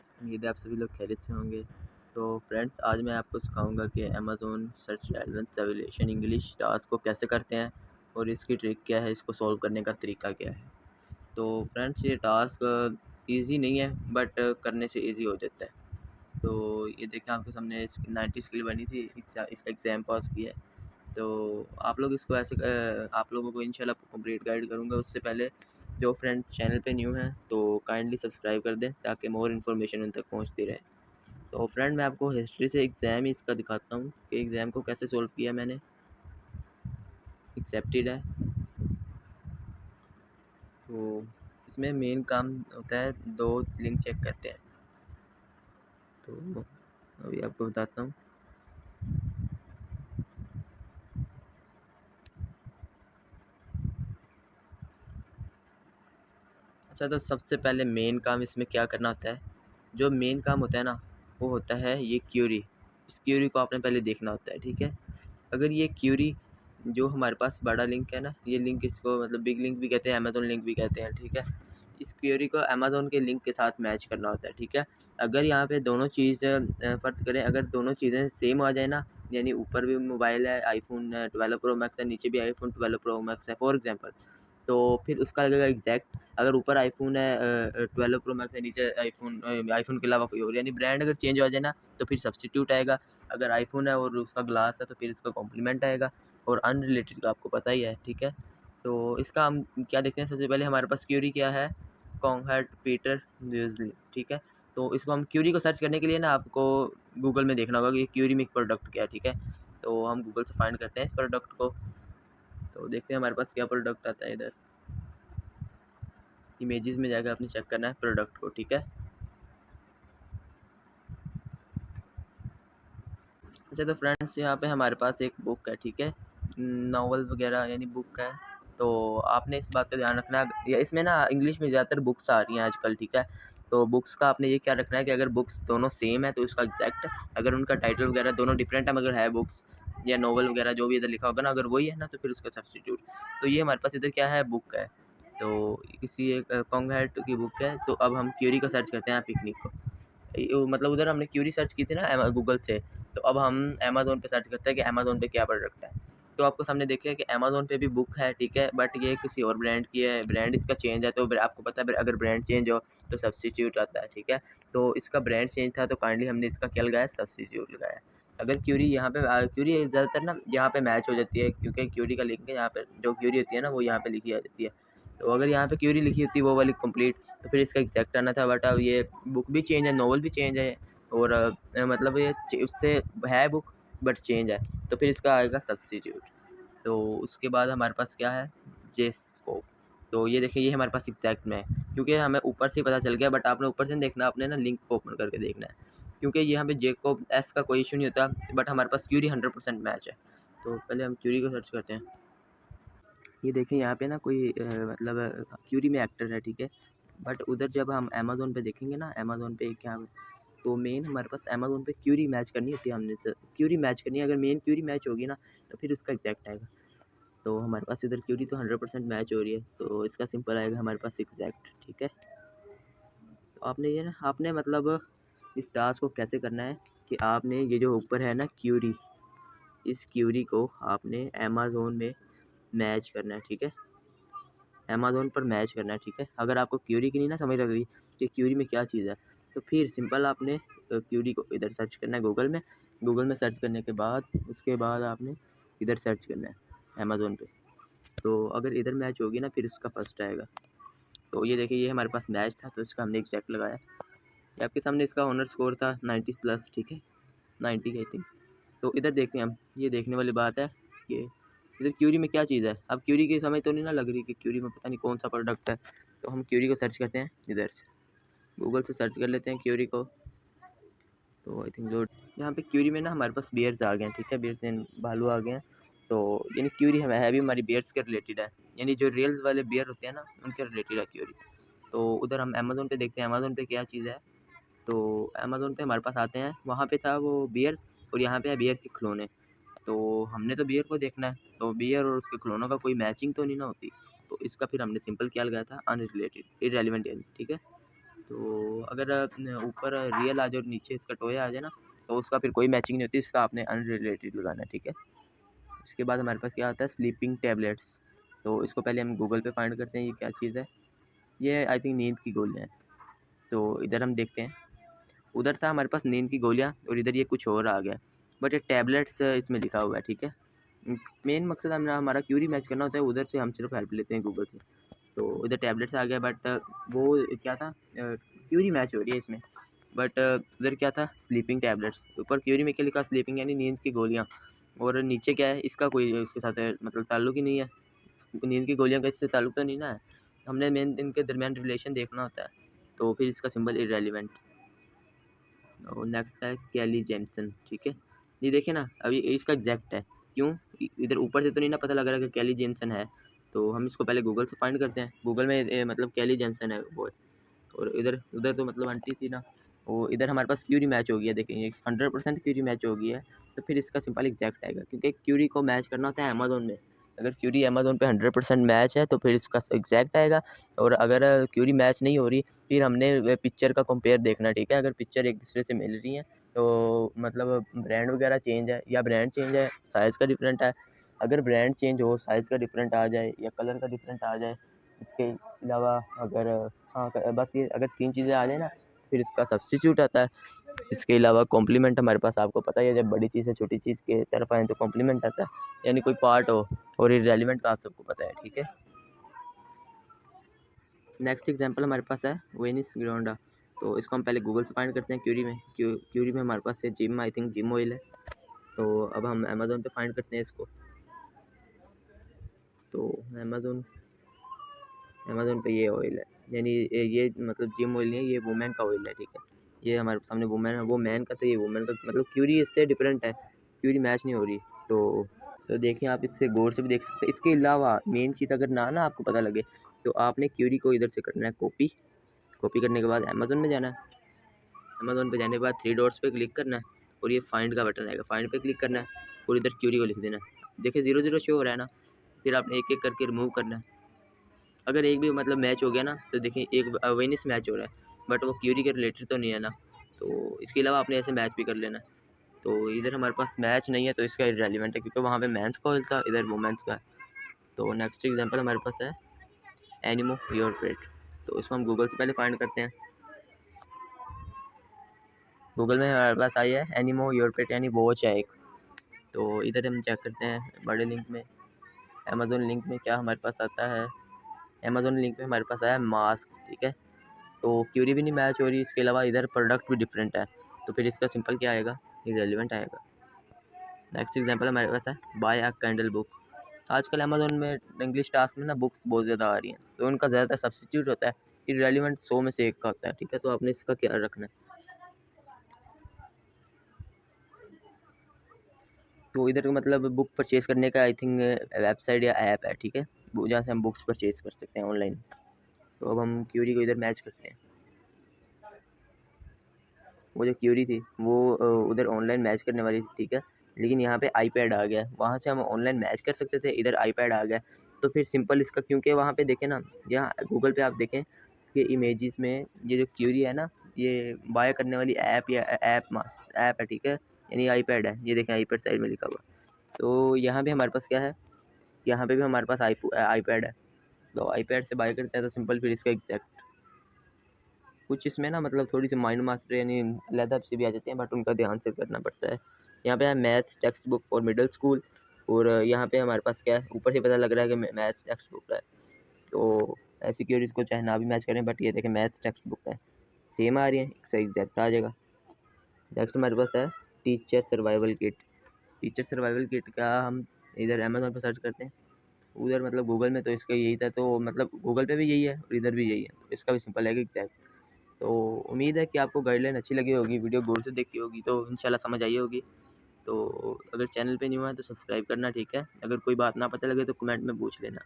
Friends, उम्मीद है आप सभी लोग खैरियत से होंगे। तो फ्रेंड्स, आज मैं आपको सिखाऊंगा कि Amazon search relevance evaluation English task को कैसे करते हैं और इसकी ट्रिक क्या है, इसको सॉल्व करने का तरीका क्या है। तो फ्रेंड्स, ये टास्क ईज़ी नहीं है बट करने से ईज़ी हो जाता है। तो ये देखें, आपके सामने 90 स्किल बनी थी, इसका एग्ज़ाम पास किया है। तो आप लोग इसको ऐसे आप लोगों को इंशाल्लाह कंप्लीट गाइड करूँगा। उससे पहले जो फ्रेंड चैनल पे न्यू हैं तो काइंडली सब्सक्राइब कर दें ताकि मोर इन्फॉर्मेशन उन तक पहुंचती रहे। तो फ्रेंड, मैं आपको हिस्ट्री से एग्ज़ाम इसका दिखाता हूँ कि एग्ज़ाम को कैसे सोल्व किया मैंने। एक्सेप्टेड है। तो इसमें मेन काम होता है, दो लिंक चेक करते हैं। तो अभी आपको बताता हूँ। अच्छा, तो सबसे पहले मेन काम इसमें क्या करना होता है। जो मेन काम होता है ना, वो होता है ये क्यूरी। इस क्यूरी को आपने पहले देखना होता है, ठीक है। अगर ये क्यूरी जो हमारे पास बड़ा लिंक है ना, ये लिंक, इसको मतलब बिग लिंक भी कहते हैं, अमेज़न लिंक भी कहते हैं, ठीक है। इस क्यूरी को अमेज़न के लिंक के साथ मैच करना होता है, ठीक है। अगर यहाँ पे दोनों चीज़ फ़र्ज़ करें, अगर दोनों चीज़ें सेम आ जाए ना, यानी ऊपर भी मोबाइल है आईफ़ोन 12 प्रो मैक्स है, नीचे भी आईफ़ोन 12 प्रो मैक्स है फॉर एग्ज़ाम्पल, तो फिर उसका लगेगा एग्जैक्ट। अगर ऊपर आईफ़ोन है 12 प्रो मैक्स है, नीचे आईफ़ोन के अलावा कोई और, यानी ब्रांड अगर चेंज हो जाए ना तो फिर सब्स्टिट्यूट आएगा। अगर आईफ़ोन है और उसका ग्लास है तो फिर इसका कॉम्प्लीमेंट आएगा, और अनरिलेटेड का आपको पता ही है, ठीक है। तो इसका हम क्या देखते हैं, सबसे पहले हमारे पास क्यूरी क्या है, कॉन्गहैट पीटर न्यूज़ली, ठीक है। तो इसको हम क्यूरी को सर्च करने के लिए ना आपको गूगल में देखना होगा कि क्यूरी में प्रोडक्ट क्या है, ठीक है। तो हम गूगल से फाइंड करते हैं इस प्रोडक्ट को। तो देखते हैं हमारे पास क्या प्रोडक्ट आता है। इधर इमेजेस में जाकर आपने चेक करना है प्रोडक्ट को, ठीक है। अच्छा, तो फ्रेंड्स, यहाँ पे हमारे पास एक बुक है, ठीक है, नॉवल वगैरह यानी बुक है। तो आपने इस बात का ध्यान रखना है, या इसमें ना इंग्लिश में ज़्यादातर बुक्स आ रही हैं आजकल, ठीक है। तो बुक्स का आपने ये क्या रखना है कि अगर बुक्स दोनों सेम है तो इसका एग्जैक्ट, अगर उनका टाइटल वगैरह दोनों डिफरेंट है मगर है बुक्स या नॉवल वगैरह जो भी इधर लिखा होगा ना, अगर वही है ना तो फिर उसका सब्स्टिट्यूट। तो ये हमारे पास इधर क्या है, बुक है। तो किसी एक कॉन्गहैट की बुक है। तो अब हम क्यूरी को सर्च करते हैं पिकनिक को। मतलब उधर हमने क्यूरी सर्च की थी ना गूगल से, तो अब हम अमेज़न पे सर्च करते हैं कि अमेज़न पे क्या प्रोडक्ट है। तो आपको सामने देखिए कि अमेज़न पे भी बुक है, ठीक है, बट ये किसी और ब्रांड की है, ब्रांड इसका चेंज है। तो आपको पता है अगर ब्रांड चेंज हो तो सब्स्टिट्यूट आता है, ठीक है। तो इसका ब्रांड चेंज था तो काइंडली हमने इसका क्या लगाया, सब्स्टिट्यूट लगाया। अगर क्यूरी यहाँ पे क्यूरी ज़्यादातर ना यहाँ पे मैच हो जाती है, क्योंकि क्यूरी का लिंक है यहाँ पे, जो क्यूरी होती है ना वो यहाँ पे लिखी आ जाती है। तो अगर यहाँ पे क्यूरी लिखी होती है वो वाली कंप्लीट, तो फिर इसका एग्जैक्ट आना था। बट अब ये बुक भी चेंज है, नॉवल भी चेंज है, और मतलब ये उससे है बुक बट चेंज है, तो फिर इसका आएगा सब्स्टिट्यूट। तो उसके बाद हमारे पास क्या है, जेस्कोप। तो ये देखिए, ये हमारे पास एग्जैक्ट में है, क्योंकि हमें ऊपर से ही पता चल गया, बट आपने ऊपर से नहीं देखना, आपने ना लिंक को ओपन करके देखना है, क्योंकि यहाँ पे जेकोब एस का कोई इशू नहीं होता, बट हमारे पास क्यूरी 100% मैच है। तो पहले हम क्यूरी को सर्च करते हैं। ये देखिए, यहाँ पे ना कोई मतलब क्यूरी में एक्टर है, ठीक है। बट उधर जब हम अमेज़न पे देखेंगे ना, अमेज़न पे क्या, तो मेन हमारे पास अमेज़न पे क्यूरी मैच करनी होती है, हमने क्यूरी मैच करनी है। अगर मेन क्यूरी मैच होगी ना तो फिर उसका एग्जैक्ट आएगा। तो हमारे पास इधर क्यूरी तो 100% मैच हो रही है, तो इसका सिंपल आएगा हमारे पास एग्जैक्ट, ठीक है। तो आपने ये ना, आपने मतलब इस टास्क को कैसे करना है कि आपने ये जो ऊपर है ना क्यूरी, इस क्यूरी को आपने अमेज़न में मैच करना है, ठीक है। अमेज़न पर मैच करना है, ठीक है। अगर आपको क्यूरी की नहीं ना समझ लग रही कि क्यूरी में क्या चीज़ है, तो फिर सिंपल आपने क्यूरी को इधर सर्च करना है गूगल में। गूगल में सर्च करने के बाद उसके बाद आपने इधर सर्च करना है अमेज़न पे। तो अगर इधर मैच होगी ना फिर इसका फर्स्ट आएगा। तो ये देखिए, ये हमारे पास मैच था तो इसका हमने एक चेक लगाया। ये आपके सामने इसका ऑनर स्कोर था 90 प्लस, ठीक है, 90 आई थिंक। तो इधर देखते हैं हम, ये देखने वाली बात है कि इधर क्यूरी में क्या चीज़ है। अब क्यूरी की समझ तो नहीं ना लग रही कि क्यूरी में पता नहीं कौन सा प्रोडक्ट है। तो हम क्यूरी को सर्च करते हैं, इधर से गूगल से सर्च कर लेते हैं क्यूरी को। तो आई थिंक जो यहाँ पे क्यूरी में ना हमारे पास बियर्स आ गए हैं, ठीक है, बियर्स एंड भालू आ गए हैं। तो यानी क्यूरी हमें है भी हमारी बियर्स के रिलेटेड है, यानी जो रियल्स वाले बियर होते हैं ना उनके रिलेटेड है क्यूरी। तो उधर हम अमेज़न पे देखते हैं अमेज़न पे क्या चीज़ है। तो अमेज़न पे हमारे पास आते हैं, वहाँ पे था वो बियर, और यहाँ पे है बियर के खिलौने। तो हमने तो बियर को देखना है, तो बियर और उसके खिलौनों का कोई मैचिंग तो नहीं ना होती। तो इसका फिर हमने सिंपल क्या लगाया था, अनरिलेटेड, इररेलेवेंट यानी, ठीक है। तो अगर ऊपर रियल आ जाए और नीचे इसका टोय आ जाए ना, तो उसका फिर कोई मैचिंग नहीं होती, इसका आपने अनरिलेटेड लगाना है, ठीक है। उसके बाद हमारे पास क्या आता है, स्लीपिंग टैबलेट्स। तो इसको पहले हम गूगल पे फाइंड करते हैं ये क्या चीज़ है। ये आई थिंक नींद की गोलियाँ हैं। तो इधर हम देखते हैं, उधर था हमारे पास नींद की गोलियाँ और इधर ये कुछ और आ गया, बट ये टैबलेट्स इसमें लिखा हुआ है, ठीक है। मेन मकसद हमारा क्यूरी मैच करना होता है, उधर से हम सिर्फ हेल्प लेते हैं गूगल से। तो इधर टैबलेट्स आ गया, बट वो क्या था, क्यूरी मैच हो रही है इसमें, बट उधर क्या था, स्लीपिंग टैबलेट्स। ऊपर क्यूरी में क्या लिखा, स्लीपिंग यानी नींद की गोलियाँ, और नीचे क्या है, इसका कोई इसके साथ मतलब ताल्लुक ही नहीं है, नींद की गोलियाँ का इससे ताल्लुक तो नहीं ना है। हमने मेन इनके दरमियान रिलेशन देखना होता है, तो फिर इसका सिंबल इरेलीवेंट। और नेक्स्ट है कैली जेमसन, ठीक है। ये देखिए ना, अभी इसका एग्जैक्ट है, क्यों, इधर ऊपर से तो नहीं ना पता लग रहा है कि कैली जेमसन है। तो हम इसको पहले गूगल से फाइंड करते हैं, गूगल में मतलब कैली जेमसन है वो, और इधर उधर तो मतलब आंटी थी ना, वो इधर हमारे पास क्यूरी मैच हो गया, देखेंगे 100% क्यूरी मैच हो गया है। तो फिर इसका सिंपल एग्जैक्ट आएगा, क्योंकि क्यूरी को मैच करना होता है अमेज़न में। अगर क्यूरी अमेज़न पे 100% मैच है तो फिर इसका एग्जैक्ट आएगा, और अगर क्यूरी मैच नहीं हो रही, फिर हमने पिक्चर का कंपेयर देखना, ठीक है। अगर पिक्चर एक दूसरे से मिल रही हैं, तो मतलब ब्रांड वगैरह चेंज है, या ब्रांड चेंज है, साइज़ का डिफरेंट है। अगर ब्रांड चेंज हो, साइज़ का डिफरेंट आ जाए, या कलर का डिफरेंट आ जाए, इसके अलावा अगर हाँ, बस ये अगर 3 चीज़ें आ जाए ना, फिर इसका सब्स्टिट्यूट आता है। इसके अलावा कॉम्प्लीमेंट हमारे पास, आपको पता ही है, जब बड़ी चीज़ से छोटी चीज़ के तरफ आएँ तो कॉम्प्लीमेंट आता है, यानी कोई पार्ट हो, और इररेलेवेंट का आप सबको पता है, ठीक है। नेक्स्ट एग्जांपल हमारे पास है वेनिस ग्रांडा। तो इसको हम पहले गूगल से फाइंड करते हैं क्यूरी में। क्यूरी में हमारे पास है gym, I think gym oil है। तो अब हम अमेज़न पे फाइंड करते हैं इसको। तो अमेज़न अमेज़न पे ये ऑयल है, यानी ये मतलब जिम ऑयल नहीं है, ये वुमेन का ऑयल है, ठीक है। ये हमारे सामने वुमेन है, वो मैन का, तो ये वुमेन का, मतलब क्यूरी इससे डिफरेंट है, क्यूरी मैच नहीं हो रही। तो देखिए, आप इससे गौर से भी देख सकते हैं। इसके अलावा मेन चीज़ अगर ना आपको पता लगे, तो आपने क्यूरी को इधर से करना है कॉपी। कॉपी करने के बाद अमेज़न में जाना है। अमेज़न पे जाने के बाद 3 डॉट्स पे क्लिक करना है, और ये फाइंड का बटन आएगा, फाइंड पे क्लिक करना है, और इधर क्यूरी को लिख देना है। देखिए 0 0 शो हो रहा है ना, फिर आपने एक एक करके रिमूव करना है। अगर एक भी मतलब मैच हो गया ना, तो देखिए एक वेनिस मैच हो रहा है, बट वो क्यूरी के रिलेटेड तो नहीं है ना। तो इसके अलावा आपने ऐसे मैच भी कर लेना है। तो इधर हमारे पास मैच नहीं है, तो इसका इररेलेवेंट है, क्योंकि वहाँ पे मेंस का ऑयल था, इधर वुमेन्स का है। तो नेक्स्ट एग्जांपल हमारे पास है एनिमो योरपेट। तो इसको हम गूगल से पहले फाइंड करते हैं। गूगल में हमारे पास आई है एनिमो योरपेट, यानी वॉच है एक। तो इधर हम चेक करते हैं बड़े लिंक में, अमेज़न लिंक में क्या हमारे पास आता है। अमेज़न लिंक में हमारे पास आया मास्क, ठीक है। तो क्यूरी भी नहीं मैच हो रही, इसके अलावा इधर प्रोडक्ट भी डिफरेंट है, तो फिर इसका सिंपल क्या आएगा, इररेलेवेंट आएगा। नेक्स्ट एग्जांपल हमारे पास है बाय अ कैंडल बुक। आजकल अमेज़न में इंग्लिश टास्क में ना बुक्स बहुत ज़्यादा आ रही हैं, तो उनका ज़्यादातर सब्स्टिट्यूट होता है, इररेलेवेंट 100 में से 1 का होता है, ठीक है। तो आपने इसका ख्याल रखना है। तो इधर का मतलब बुक परचेज़ करने का आई थिंक वेबसाइट या ऐप है, ठीक है, वो जहाँ से हम बुक्स परचेज़ कर सकते हैं ऑनलाइन। तो अब हम क्यूरी को इधर मैच करते हैं। वो जो क्यूरी थी वो उधर ऑनलाइन मैच करने वाली थी, ठीक है। लेकिन यहाँ पे आईपैड आ गया, वहाँ से हम ऑनलाइन मैच कर सकते थे, इधर आईपैड आ गया। तो फिर सिंपल इसका, क्योंकि वहाँ पे देखें ना, यहाँ गूगल पे आप देखें कि इमेजेस में ये जो क्यूरी है ना, ये बाय करने वाली ऐप या ऐप है, ठीक है, यानी आईपैड है। ये देखें आईपैड साइड में लिखा हुआ। तो यहाँ पे हमारे पास क्या है, यहाँ पे भी हमारे पास आईपैड है। तो आईपैड से बाय करते हैं, तो सिंपल फिर इसका एग्जैक्ट कुछ इसमें ना मतलब थोड़ी सी माइंड मास्टर यानी अलग से भी आ जाते हैं, बट उनका ध्यान से करना पड़ता है। यहाँ पे है math text book for middle school, और यहाँ पे हमारे पास क्या है, ऊपर से पता लग रहा है कि मैथ टेक्स्ट बुक है। तो ऐसी क्योरियज को चाहे ना भी मैच करें, बट ये देखें मैथ टेक्स्ट बुक है, सेम आ रही है, इससे एग्जैक्ट आ जाएगा। नेक्स्ट हमारे पास है teacher survival kit. Teacher survival kit का हम इधर अमेजोन पर सर्च करते हैं, उधर मतलब गूगल में तो इसका यही था, तो मतलब गूगल पे भी यही है और इधर भी यही है, तो इसका भी सिंपल है कि एग्जैक्ट। तो उम्मीद है कि आपको गाइडलाइन अच्छी लगी होगी, वीडियो गौर से देखी होगी, तो इंशाल्लाह समझ आई होगी। तो अगर चैनल पे न्यू है तो सब्सक्राइब करना, ठीक है। अगर कोई बात ना पता लगे तो कमेंट में पूछ लेना।